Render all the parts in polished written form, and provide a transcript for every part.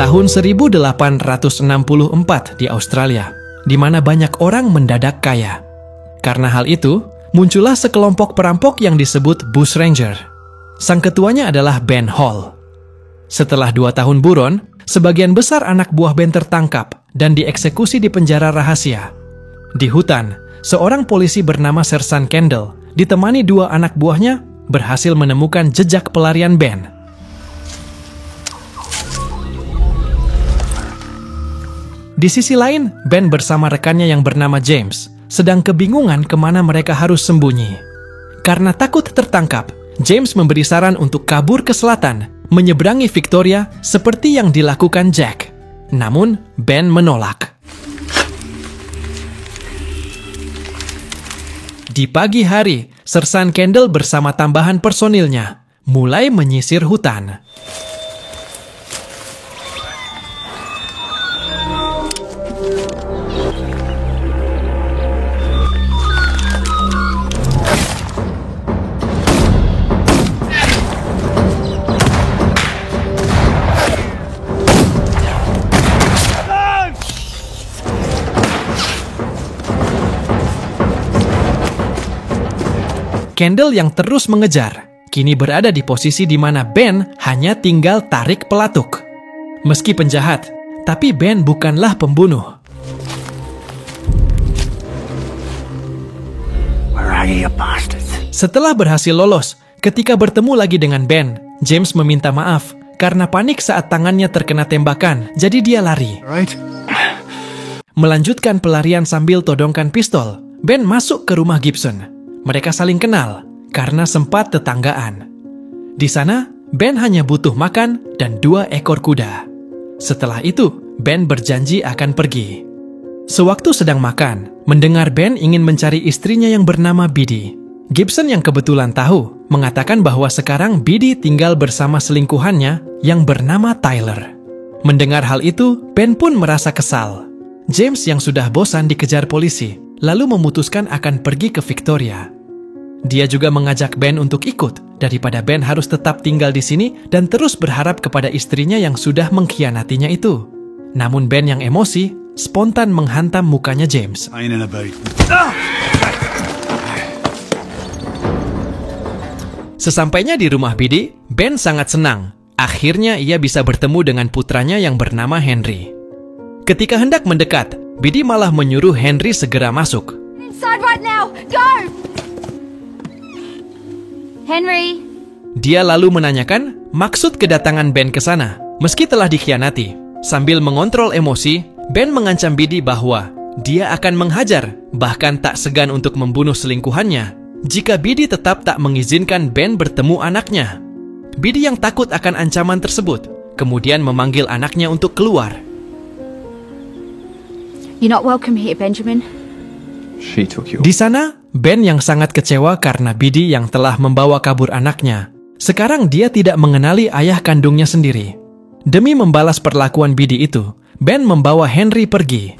tahun 1864 di Australia, di mana banyak orang mendadak kaya. Karena hal itu, muncullah sekelompok perampok yang disebut Bushranger. Sang ketuanya adalah Ben Hall. Setelah 2 tahun buron, sebagian besar anak buah Ben tertangkap dan dieksekusi di penjara rahasia. Di hutan, seorang polisi bernama Sersan Kendall ditemani 2 anak buahnya berhasil menemukan jejak pelarian Ben. Di sisi lain, Ben bersama rekannya yang bernama James sedang kebingungan kemana mereka harus sembunyi. Karena takut tertangkap, James memberi saran untuk kabur ke selatan, menyeberangi Victoria seperti yang dilakukan Jack. Namun, Ben menolak. Di pagi hari, Sersan Kendall bersama tambahan personilnya mulai menyisir hutan. Kendall yang terus mengejar, kini berada di posisi di mana Ben hanya tinggal tarik pelatuk. Meski penjahat, tapi Ben bukanlah pembunuh. Where are you bastards? Setelah berhasil lolos, ketika bertemu lagi dengan Ben, James meminta maaf karena panik saat tangannya terkena tembakan, jadi dia lari. Right? Melanjutkan pelarian sambil todongkan pistol, Ben masuk ke rumah Gibson. Mereka saling kenal karena sempat tetanggaan. Di sana, Ben hanya butuh makan dan 2 ekor kuda. Setelah itu, Ben berjanji akan pergi. Sewaktu sedang makan, mendengar Ben ingin mencari istrinya yang bernama Biddy. Gibson yang kebetulan tahu, mengatakan bahwa sekarang Biddy tinggal bersama selingkuhannya yang bernama Tyler. Mendengar hal itu, Ben pun merasa kesal. James yang sudah bosan dikejar polisi, lalu memutuskan akan pergi ke Victoria. Dia juga mengajak Ben untuk ikut, daripada Ben harus tetap tinggal di sini dan terus berharap kepada istrinya yang sudah mengkhianatinya itu. Namun Ben yang emosi, spontan menghantam mukanya James. Sesampainya di rumah Biddy, Ben sangat senang. Akhirnya ia bisa bertemu dengan putranya yang bernama Henry. Ketika hendak mendekat, Biddy malah menyuruh Henry segera masuk. Inside right now! Go! Henry! Dia lalu menanyakan maksud kedatangan Ben ke sana, meski telah dikhianati. Sambil mengontrol emosi, Ben mengancam Biddy bahwa dia akan menghajar, bahkan tak segan untuk membunuh selingkuhannya, jika Biddy tetap tak mengizinkan Ben bertemu anaknya. Biddy yang takut akan ancaman tersebut, kemudian memanggil anaknya untuk keluar. You're not welcome here, Benjamin. She took you. Di sana, Ben yang sangat kecewa karena Biddy yang telah membawa kabur anaknya. Sekarang dia tidak mengenali ayah kandungnya sendiri. Demi membalas perlakuan Biddy itu, Ben membawa Henry pergi.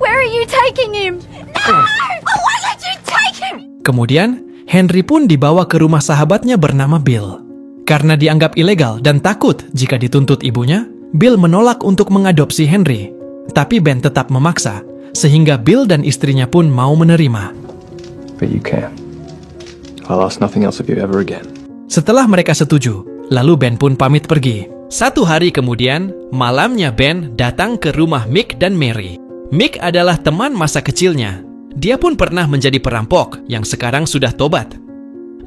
Where are you taking him? No! Why did you take him? Kemudian, Henry pun dibawa ke rumah sahabatnya bernama Bill. Karena dianggap ilegal dan takut jika dituntut ibunya, Bill menolak untuk mengadopsi Henry. Tapi Ben tetap memaksa, sehingga Bill dan istrinya pun mau menerima. But you can. I'll ask nothing else of you ever again. Setelah mereka setuju, lalu Ben pun pamit pergi. 1 hari kemudian, malamnya Ben datang ke rumah Mick dan Mary. Mick adalah teman masa kecilnya. Dia pun pernah menjadi perampok yang sekarang sudah tobat.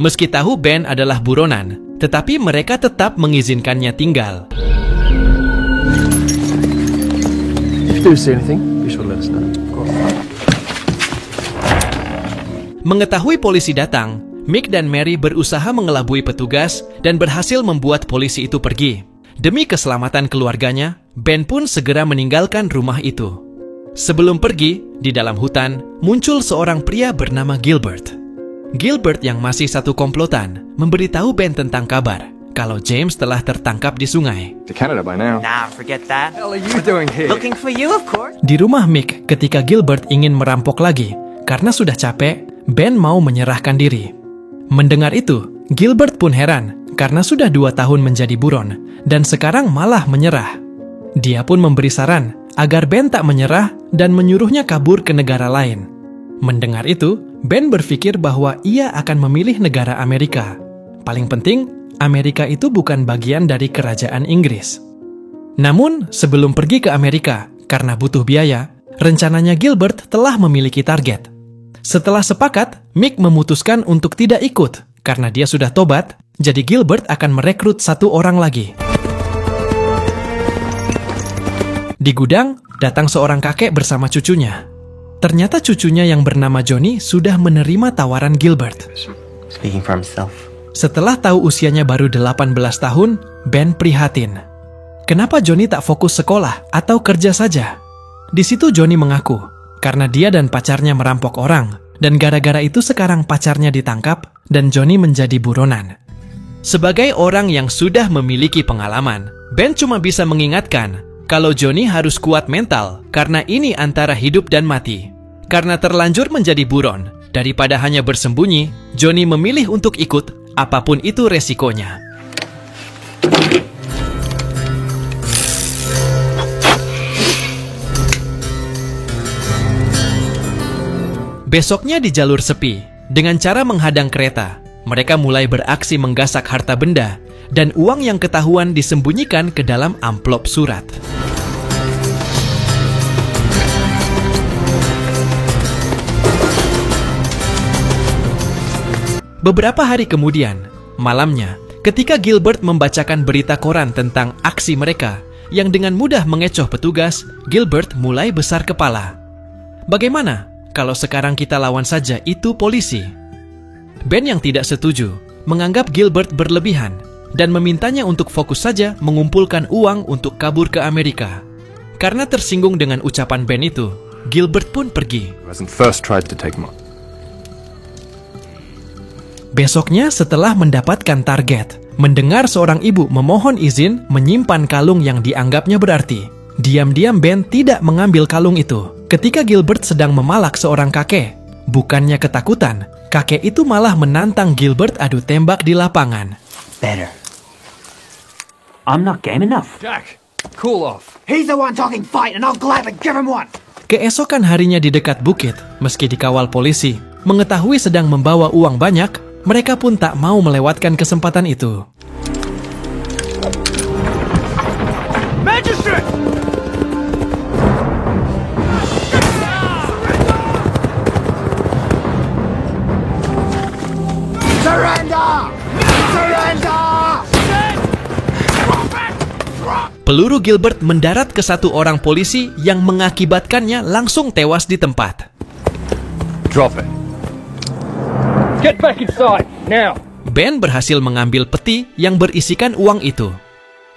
Meski tahu Ben adalah buronan, tetapi mereka tetap mengizinkannya tinggal. If you do see anything, be sure to let us know. Mengetahui polisi datang, Mick dan Mary berusaha mengelabui petugas dan berhasil membuat polisi itu pergi. Demi keselamatan keluarganya, Ben pun segera meninggalkan rumah itu. Sebelum pergi, di dalam hutan, muncul seorang pria bernama Gilbert. Gilbert yang masih satu komplotan, memberitahu Ben tentang kabar kalau James telah tertangkap di sungai. To Canada by now. Nah, forget that. What the hell are you doing here? Looking for you, of course. Di rumah Mick, ketika Gilbert ingin merampok lagi, karena sudah capek, Ben mau menyerahkan diri. Mendengar itu, Gilbert pun heran karena sudah 2 tahun menjadi buron dan sekarang malah menyerah. Dia pun memberi saran agar Ben tak menyerah dan menyuruhnya kabur ke negara lain. Mendengar itu, Ben berpikir bahwa ia akan memilih negara Amerika. Paling penting, Amerika itu bukan bagian dari kerajaan Inggris. Namun, sebelum pergi ke Amerika, karena butuh biaya, rencananya Gilbert telah memiliki target. Setelah sepakat, Mick memutuskan untuk tidak ikut. Karena dia sudah tobat, jadi Gilbert akan merekrut 1 orang lagi. Di gudang, datang seorang kakek bersama cucunya. Ternyata cucunya yang bernama Johnny sudah menerima tawaran Gilbert. Speaking for himself. Setelah tahu usianya baru 18 tahun, Ben prihatin. Kenapa Johnny tak fokus sekolah atau kerja saja? Di situ Johnny mengaku, karena dia dan pacarnya merampok orang, dan gara-gara itu sekarang pacarnya ditangkap dan Johnny menjadi buronan. Sebagai orang yang sudah memiliki pengalaman, Ben cuma bisa mengingatkan kalau Johnny harus kuat mental karena ini antara hidup dan mati. Karena terlanjur menjadi buron, daripada hanya bersembunyi, Johnny memilih untuk ikut apapun itu resikonya. Besoknya di jalur sepi, dengan cara menghadang kereta, mereka mulai beraksi menggasak harta benda dan uang yang ketahuan disembunyikan ke dalam amplop surat. Beberapa hari kemudian, malamnya, ketika Gilbert membacakan berita koran tentang aksi mereka yang dengan mudah mengecoh petugas, Gilbert mulai besar kepala. Bagaimana kalau sekarang kita lawan saja itu polisi? Ben yang tidak setuju menganggap Gilbert berlebihan dan memintanya untuk fokus saja mengumpulkan uang untuk kabur ke Amerika. Karena tersinggung dengan ucapan Ben itu, Gilbert pun pergi. Besoknya setelah mendapatkan target, mendengar seorang ibu memohon izin menyimpan kalung yang dianggapnya berarti, diam-diam Ben tidak mengambil kalung itu. Ketika Gilbert sedang memalak seorang kakek, bukannya ketakutan, kakek itu malah menantang Gilbert adu tembak di lapangan. Better. I'm not game enough. Jack, cool off. He's the one talking fight and I'll gladly give him one. Keesokan harinya di dekat bukit, meski dikawal polisi, mengetahui sedang membawa uang banyak, mereka pun tak mau melewatkan kesempatan itu. Magistrate! Surrender! Surrender! Peluru Gilbert mendarat ke satu orang polisi yang mengakibatkannya langsung tewas di tempat. Drop it. Get back inside, now! Ben berhasil mengambil peti yang berisikan uang itu.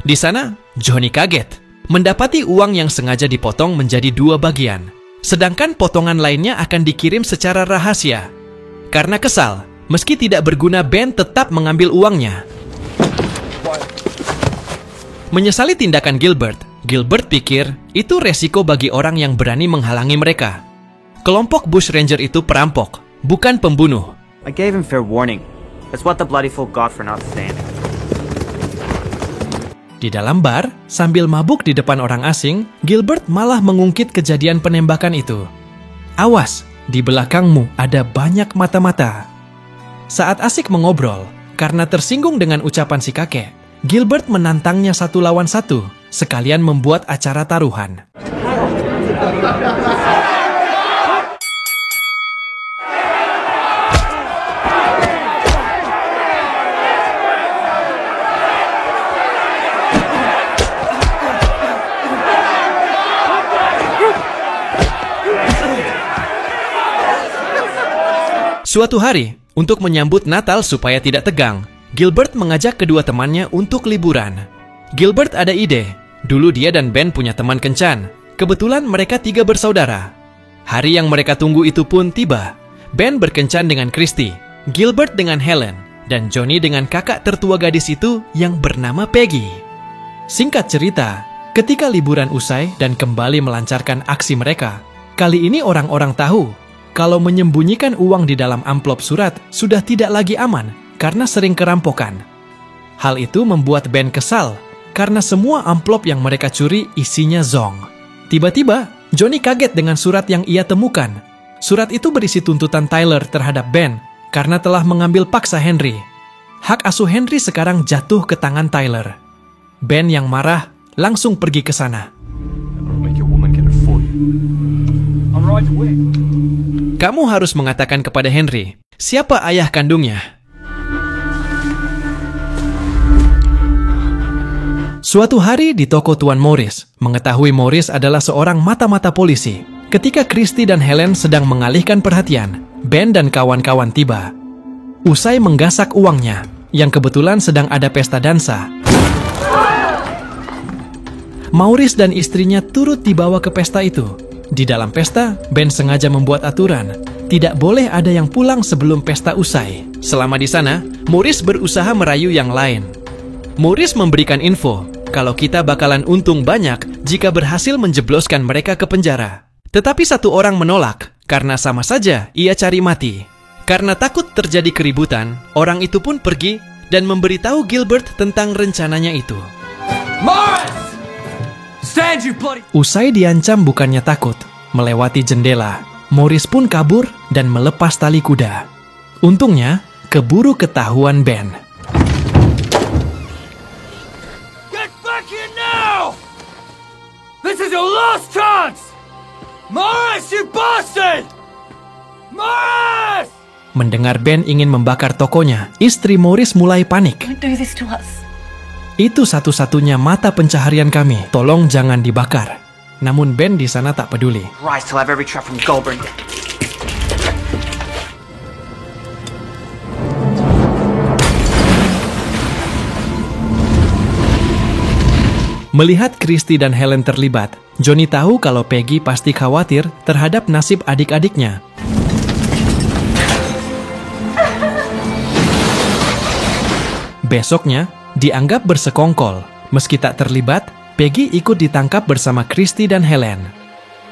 Di sana, Johnny kaget mendapati uang yang sengaja dipotong menjadi 2 bagian, sedangkan potongan lainnya akan dikirim secara rahasia. Karena kesal, meski tidak berguna, Ben tetap mengambil uangnya. Menyesali tindakan Gilbert, Gilbert pikir itu resiko bagi orang yang berani menghalangi mereka. Kelompok Bush Ranger itu perampok, bukan pembunuh. I gave him fair warning. That's what the bloody fool got for not standing. Di dalam bar, sambil mabuk di depan orang asing, Gilbert malah mengungkit kejadian penembakan itu. Awas, di belakangmu ada banyak mata-mata. Saat asik mengobrol, karena tersinggung dengan ucapan si kakek, Gilbert menantangnya 1 lawan 1, sekalian membuat acara taruhan. Suatu hari, untuk menyambut Natal supaya tidak tegang, Gilbert mengajak kedua temannya untuk liburan. Gilbert ada ide. Dulu dia dan Ben punya teman kencan. Kebetulan mereka 3 bersaudara. Hari yang mereka tunggu itu pun tiba. Ben berkencan dengan Christy, Gilbert dengan Helen, dan Johnny dengan kakak tertua gadis itu yang bernama Peggy. Singkat cerita, ketika liburan usai dan kembali melancarkan aksi mereka, kali ini orang-orang tahu kalau menyembunyikan uang di dalam amplop surat sudah tidak lagi aman karena sering kerampokan. Hal itu membuat Ben kesal karena semua amplop yang mereka curi isinya zong. Tiba-tiba, Johnny kaget dengan surat yang ia temukan. Surat itu berisi tuntutan Tyler terhadap Ben karena telah mengambil paksa Henry. Hak asuh Henry sekarang jatuh ke tangan Tyler. Ben yang marah langsung pergi ke sana. Kamu harus mengatakan kepada Henry, siapa ayah kandungnya? Suatu hari di toko Tuan Morris, mengetahui Morris adalah seorang mata-mata polisi. Ketika Christy dan Helen sedang mengalihkan perhatian, Ben dan kawan-kawan tiba. Usai menggasak uangnya, yang kebetulan sedang ada pesta dansa, Maurice dan istrinya turut dibawa ke pesta itu. Di dalam pesta, Ben sengaja membuat aturan. Tidak boleh ada yang pulang sebelum pesta usai. Selama di sana, Maurice berusaha merayu yang lain. Maurice memberikan info kalau kita bakalan untung banyak jika berhasil menjebloskan mereka ke penjara. Tetapi satu orang menolak, karena sama saja ia cari mati. Karena takut terjadi keributan, orang itu pun pergi dan memberitahu Gilbert tentang rencananya itu. Morris! Stand, you bloody... Usai diancam bukannya takut, melewati jendela, Maurice pun kabur dan melepas tali kuda. Untungnya, keburu ketahuan Ben. Get back here now! This is your last chance! Morris, you bastard! Morris! Mendengar Ben ingin membakar tokonya, istri Maurice mulai panik. Don't do this to us. Itu satu-satunya mata pencaharian kami. Tolong jangan dibakar. Namun Ben di sana tak peduli. Rise till I have every trap from Goldburn. Melihat Christy dan Helen terlibat, Johnny tahu kalau Peggy pasti khawatir terhadap nasib adik-adiknya. Besoknya, dianggap bersekongkol. Meski tak terlibat, Peggy ikut ditangkap bersama Christy dan Helen.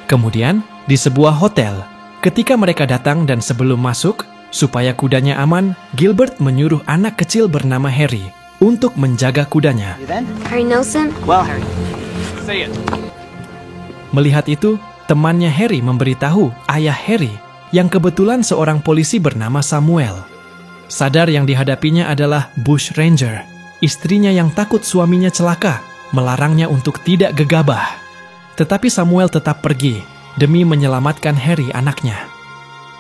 Kemudian, di sebuah hotel, ketika mereka datang dan sebelum masuk, supaya kudanya aman, Gilbert menyuruh anak kecil bernama Harry untuk menjaga kudanya. Harry Nelson? Well, Harry. Say it. Melihat itu, temannya Harry memberitahu ayah Harry yang kebetulan seorang polisi bernama Samuel. Sadar yang dihadapinya adalah Bush Ranger, istrinya yang takut suaminya celaka, melarangnya untuk tidak gegabah. Tetapi Samuel tetap pergi demi menyelamatkan Harry anaknya.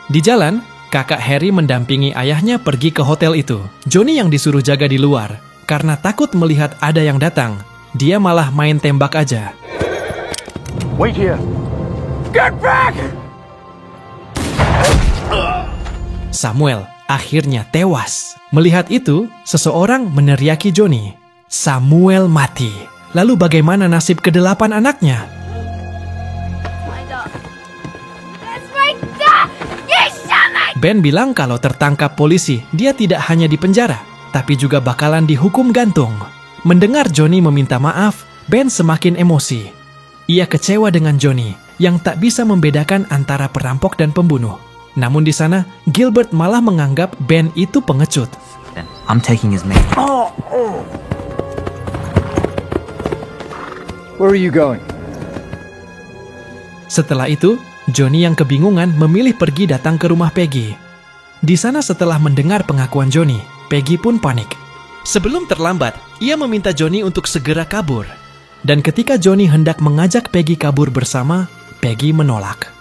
Di jalan, kakak Harry mendampingi ayahnya pergi ke hotel itu. Johnny yang disuruh jaga di luar, karena takut melihat ada yang datang. Dia malah main tembak aja. Wait here. Get back! Samuel akhirnya tewas. Melihat itu, seseorang meneriaki Johnny. Samuel mati. Lalu bagaimana nasib ke-8 anaknya? Ben bilang kalau tertangkap polisi, dia tidak hanya di penjara, tapi juga bakalan dihukum gantung. Mendengar Johnny meminta maaf, Ben semakin emosi. Ia kecewa dengan Johnny, yang tak bisa membedakan antara perampok dan pembunuh. Namun di sana, Gilbert malah menganggap Ben itu pengecut. Then I'm taking his mate. Where are you going? Setelah itu, Johnny yang kebingungan memilih pergi datang ke rumah Peggy. Di sana setelah mendengar pengakuan Johnny, Peggy pun panik. Sebelum terlambat, ia meminta Johnny untuk segera kabur. Dan ketika Johnny hendak mengajak Peggy kabur bersama, Peggy menolak.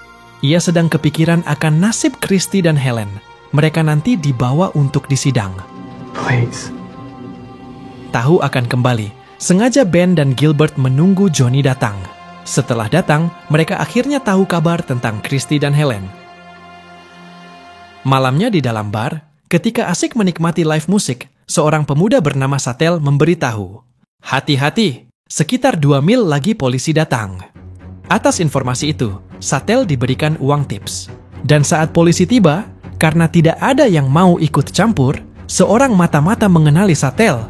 Ia sedang kepikiran akan nasib Christy dan Helen. Mereka nanti dibawa untuk disidang. Please. Tahu akan kembali, sengaja Ben dan Gilbert menunggu Johnny datang. Setelah datang, mereka akhirnya tahu kabar tentang Christy dan Helen. Malamnya di dalam bar, ketika asik menikmati live musik, seorang pemuda bernama Satel memberitahu, "Hati-hati, sekitar 2 mil lagi polisi datang." Atas informasi itu, Satel diberikan uang tips. Dan saat polisi tiba, karena tidak ada yang mau ikut campur, seorang mata-mata mengenali Satel.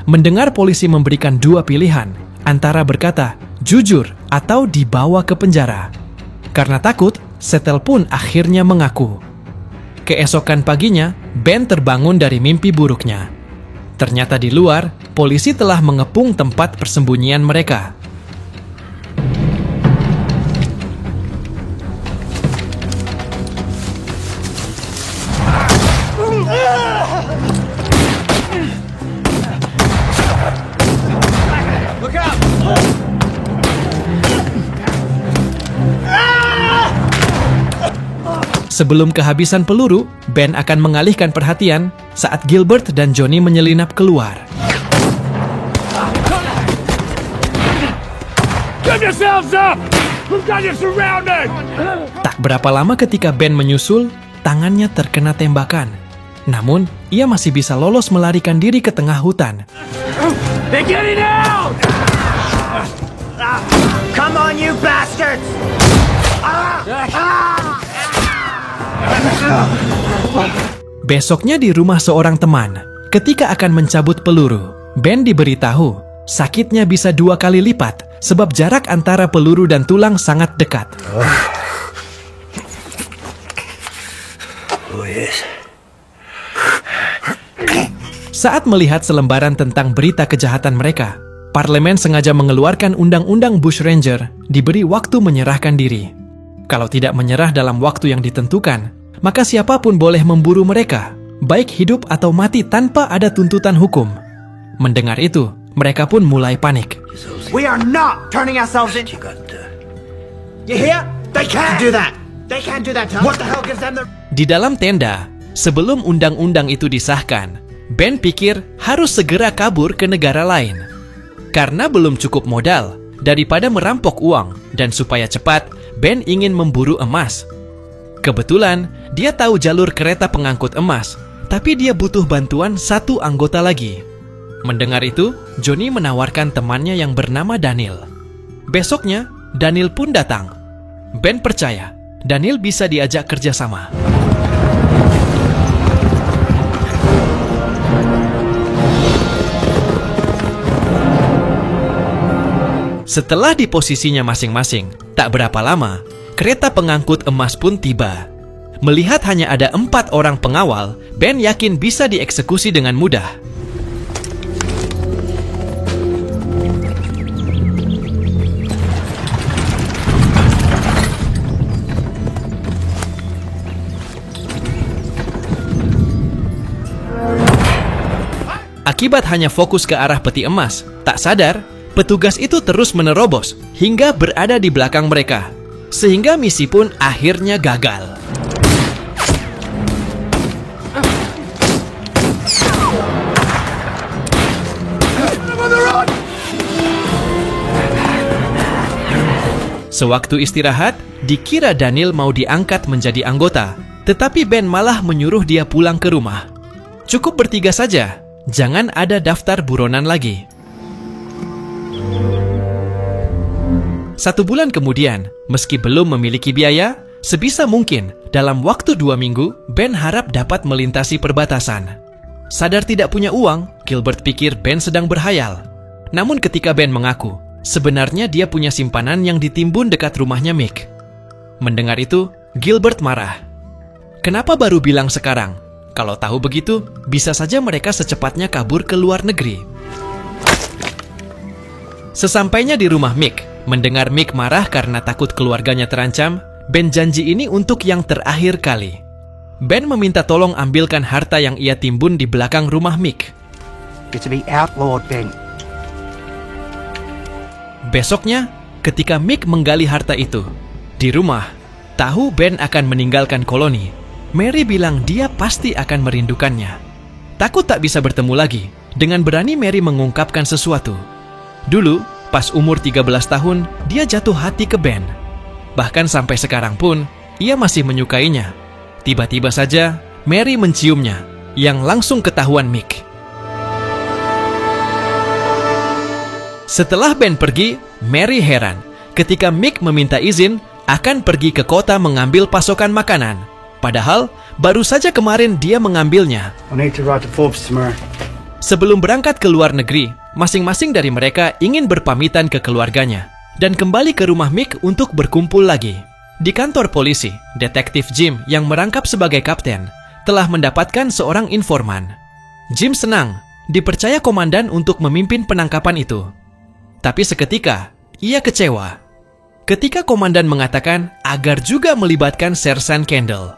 Mendengar polisi memberikan 2 pilihan, antara berkata, jujur atau dibawa ke penjara. Karena takut, Satel pun akhirnya mengaku. Keesokan paginya, Ben terbangun dari mimpi buruknya. Ternyata di luar, polisi telah mengepung tempat persembunyian mereka. Look out! Sebelum kehabisan peluru, Ben akan mengalihkan perhatian saat Gilbert dan Johnny menyelinap keluar. Give yourselves up! We've got you surrounded! Tak berapa lama ketika Ben menyusul, tangannya terkena tembakan. Namun, ia masih bisa lolos melarikan diri ke tengah hutan. They're getting out! Come on, you bastards! Besoknya di rumah seorang teman, ketika akan mencabut peluru, Ben diberitahu sakitnya bisa 2 kali lipat sebab jarak antara peluru dan tulang sangat dekat. Saat melihat selembaran tentang berita kejahatan mereka, parlemen sengaja mengeluarkan undang-undang Bushranger diberi waktu menyerahkan diri. Kalau tidak menyerah dalam waktu yang ditentukan, maka siapapun boleh memburu mereka, baik hidup atau mati tanpa ada tuntutan hukum. Mendengar itu, mereka pun mulai panik. We are not turning ourselves in. You hear? They can't do that. They can't do that. What the hell gives them the... Di dalam tenda, sebelum undang-undang itu disahkan, Ben pikir harus segera kabur ke negara lain. Karena belum cukup modal, daripada merampok uang, dan supaya cepat, Ben ingin memburu emas. Kebetulan, dia tahu jalur kereta pengangkut emas, tapi dia butuh bantuan 1 anggota lagi. Mendengar itu, Johnny menawarkan temannya yang bernama Daniel. Besoknya, Daniel pun datang. Ben percaya, Daniel bisa diajak kerjasama. Setelah di posisinya masing-masing, tak berapa lama, kereta pengangkut emas pun tiba. Melihat hanya ada 4 orang pengawal, Ben yakin bisa dieksekusi dengan mudah. Akibat hanya fokus ke arah peti emas, tak sadar, petugas itu terus menerobos hingga berada di belakang mereka, sehingga misi pun akhirnya gagal. Sewaktu istirahat, dikira Daniel mau diangkat menjadi anggota, tetapi Ben malah menyuruh dia pulang ke rumah. Cukup bertiga saja, jangan ada daftar buronan lagi. 1 bulan kemudian, meski belum memiliki biaya, sebisa mungkin dalam waktu 2 minggu, Ben harap dapat melintasi perbatasan. Sadar tidak punya uang, Gilbert pikir Ben sedang berhayal. Namun ketika Ben mengaku, sebenarnya dia punya simpanan yang ditimbun dekat rumahnya Mick. Mendengar itu, Gilbert marah. Kenapa baru bilang sekarang? Kalau tahu begitu, bisa saja mereka secepatnya kabur ke luar negeri. Sesampainya di rumah Mick, mendengar Mick marah karena takut keluarganya terancam, Ben janji ini untuk yang terakhir kali. Ben meminta tolong ambilkan harta yang ia timbun di belakang rumah Mick. You're to be outlawed, Ben. Besoknya, ketika Mick menggali harta itu, di rumah, tahu Ben akan meninggalkan koloni. Mary bilang dia pasti akan merindukannya. Takut tak bisa bertemu lagi, dengan berani Mary mengungkapkan sesuatu. Dulu, pas umur 13 tahun, dia jatuh hati ke Ben. Bahkan sampai sekarang pun, ia masih menyukainya. Tiba-tiba saja, Mary menciumnya, yang langsung ketahuan Mick. Setelah Ben pergi, Mary heran ketika Mick meminta izin akan pergi ke kota mengambil pasokan makanan. Padahal, baru saja kemarin dia mengambilnya. I need to write to Forbes tomorrow. Sebelum berangkat ke luar negeri, masing-masing dari mereka ingin berpamitan ke keluarganya dan kembali ke rumah Mick untuk berkumpul lagi. Di kantor polisi, detektif Jim yang merangkap sebagai kapten telah mendapatkan seorang informan. Jim senang dipercaya komandan untuk memimpin penangkapan itu. Tapi seketika, ia kecewa ketika komandan mengatakan agar juga melibatkan Sersan Kendall.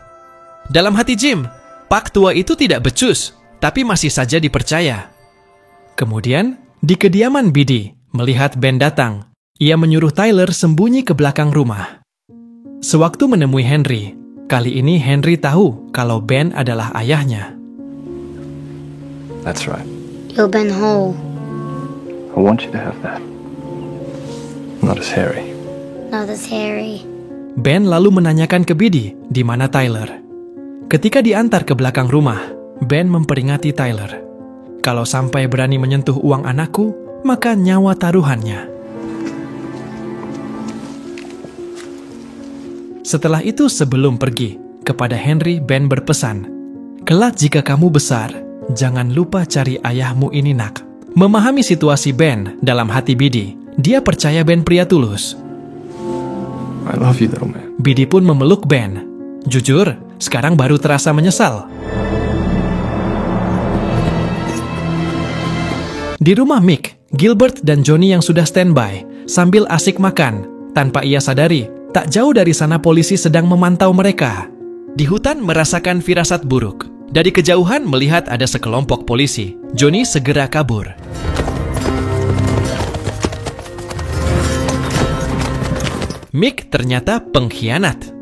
Dalam hati Jim, Pak tua itu tidak becus, tapi masih saja dipercaya. Kemudian, di kediaman Biddy, melihat Ben datang, ia menyuruh Tyler sembunyi ke belakang rumah. Sewaktu menemui Henry, kali ini Henry tahu kalau Ben adalah ayahnya. That's right. You're Ben Hall. I want you to have that. Not as Harry. Not as Harry. Ben lalu menanyakan ke Biddy di mana Tyler. Ketika diantar ke belakang rumah, Ben memperingatkan Tyler. Kalau sampai berani menyentuh uang anakku, maka nyawa taruhannya. Setelah itu sebelum pergi, kepada Henry Ben berpesan, "Kelak jika kamu besar, jangan lupa cari ayahmu ini nak." Memahami situasi Ben dalam hati Biddy, dia percaya Ben pria tulus. I love you, little man. Biddy pun memeluk Ben. Jujur, sekarang baru terasa menyesal. Di rumah Mick, Gilbert dan Johnny yang sudah standby sambil asik makan. Tanpa ia sadari, tak jauh dari sana polisi sedang memantau mereka. Di hutan merasakan firasat buruk. Dari kejauhan melihat ada sekelompok polisi. Johnny segera kabur. Mick ternyata pengkhianat.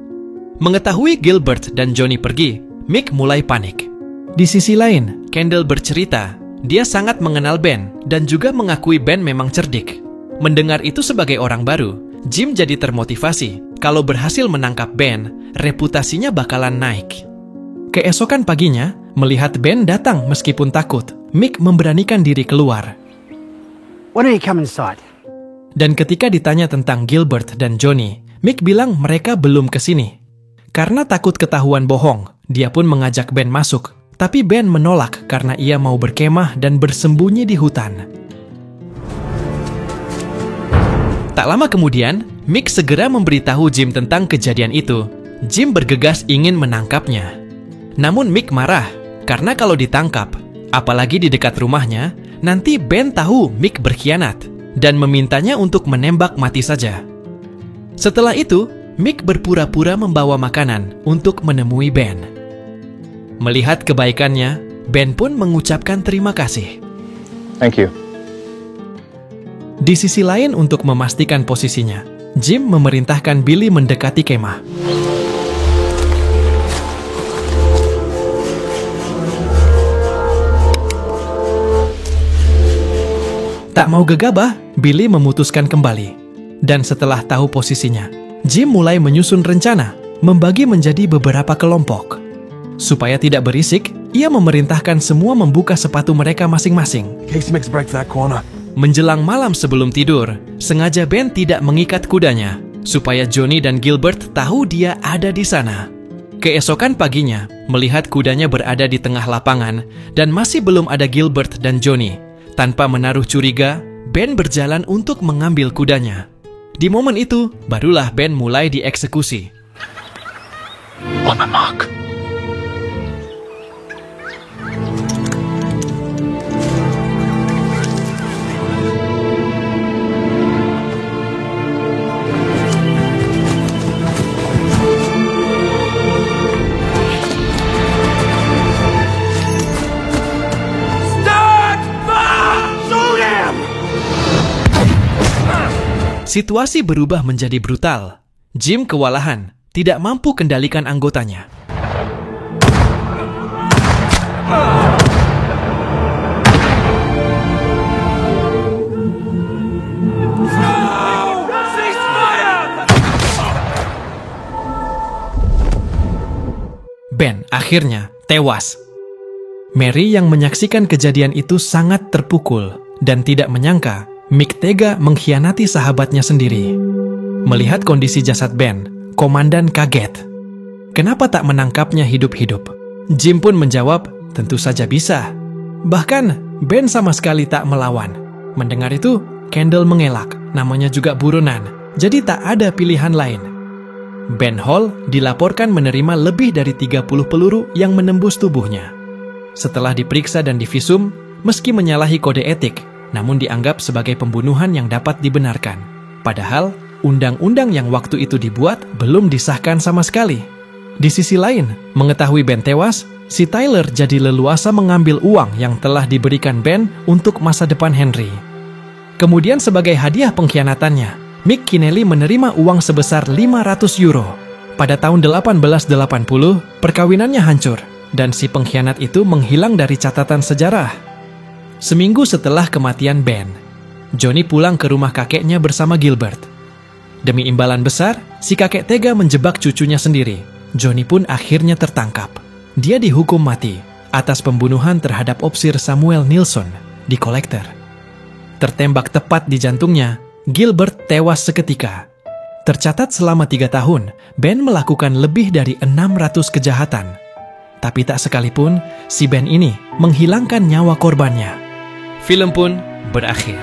Mengetahui Gilbert dan Johnny pergi, Mick mulai panik. Di sisi lain, Kendall bercerita, dia sangat mengenal Ben dan juga mengakui Ben memang cerdik. Mendengar itu sebagai orang baru, Jim jadi termotivasi. Kalau berhasil menangkap Ben, reputasinya bakalan naik. Keesokan paginya, melihat Ben datang meskipun takut, Mick memberanikan diri keluar. Why don't you come inside? Dan ketika ditanya tentang Gilbert dan Johnny, Mick bilang mereka belum kesini. Karena takut ketahuan bohong, dia pun mengajak Ben masuk. Tapi Ben menolak karena ia mau berkemah dan bersembunyi di hutan. Tak lama kemudian, Mick segera memberitahu Jim tentang kejadian itu. Jim bergegas ingin menangkapnya. Namun Mick marah, karena kalau ditangkap, apalagi di dekat rumahnya, nanti Ben tahu Mick berkhianat dan memintanya untuk menembak mati saja. Setelah itu, Mick berpura-pura membawa makanan untuk menemui Ben. Melihat kebaikannya, Ben pun mengucapkan terima kasih. Thank you. Di sisi lain untuk memastikan posisinya, Jim memerintahkan Billy mendekati kemah. Tak mau gegabah, Billy memutuskan kembali. Dan setelah tahu posisinya, Jim mulai menyusun rencana, membagi menjadi beberapa kelompok. Supaya tidak berisik, ia memerintahkan semua membuka sepatu mereka masing-masing. Casey makes a break for that corner. Menjelang malam sebelum tidur, sengaja Ben tidak mengikat kudanya, supaya Johnny dan Gilbert tahu dia ada di sana. Keesokan paginya, melihat kudanya berada di tengah lapangan, dan masih belum ada Gilbert dan Johnny. Tanpa menaruh curiga, Ben berjalan untuk mengambil kudanya. Di momen itu, barulah Ben mulai dieksekusi. On my mark. Situasi berubah menjadi brutal. Jim kewalahan, tidak mampu kendalikan anggotanya. Ben akhirnya tewas. Mary yang menyaksikan kejadian itu sangat terpukul dan tidak menyangka Mick tega mengkhianati sahabatnya sendiri. Melihat kondisi jasad Ben, komandan kaget. Kenapa tak menangkapnya hidup-hidup? Jim pun menjawab, tentu saja bisa. Bahkan, Ben sama sekali tak melawan. Mendengar itu, Kendall mengelak, namanya juga buronan, jadi tak ada pilihan lain. Ben Hall dilaporkan menerima lebih dari 30 peluru yang menembus tubuhnya. Setelah diperiksa dan divisum, meski menyalahi kode etik, namun dianggap sebagai pembunuhan yang dapat dibenarkan. Padahal, undang-undang yang waktu itu dibuat belum disahkan sama sekali. Di sisi lain, mengetahui Ben tewas, si Tyler jadi leluasa mengambil uang yang telah diberikan Ben untuk masa depan Henry. Kemudian sebagai hadiah pengkhianatannya, Mick Kinnelly menerima uang sebesar 500 euro. Pada tahun 1880, perkawinannya hancur, dan si pengkhianat itu menghilang dari catatan sejarah. Seminggu setelah kematian Ben, Johnny pulang ke rumah kakeknya bersama Gilbert. Demi imbalan besar, si kakek tega menjebak cucunya sendiri. Johnny pun akhirnya tertangkap. Dia dihukum mati atas pembunuhan terhadap opsir Samuel Nilsson di Collector. Tertembak tepat di jantungnya, Gilbert tewas seketika. Tercatat selama 3 tahun, Ben melakukan lebih dari 600 kejahatan. Tapi tak sekalipun, si Ben ini menghilangkan nyawa korbannya. Film pun berakhir.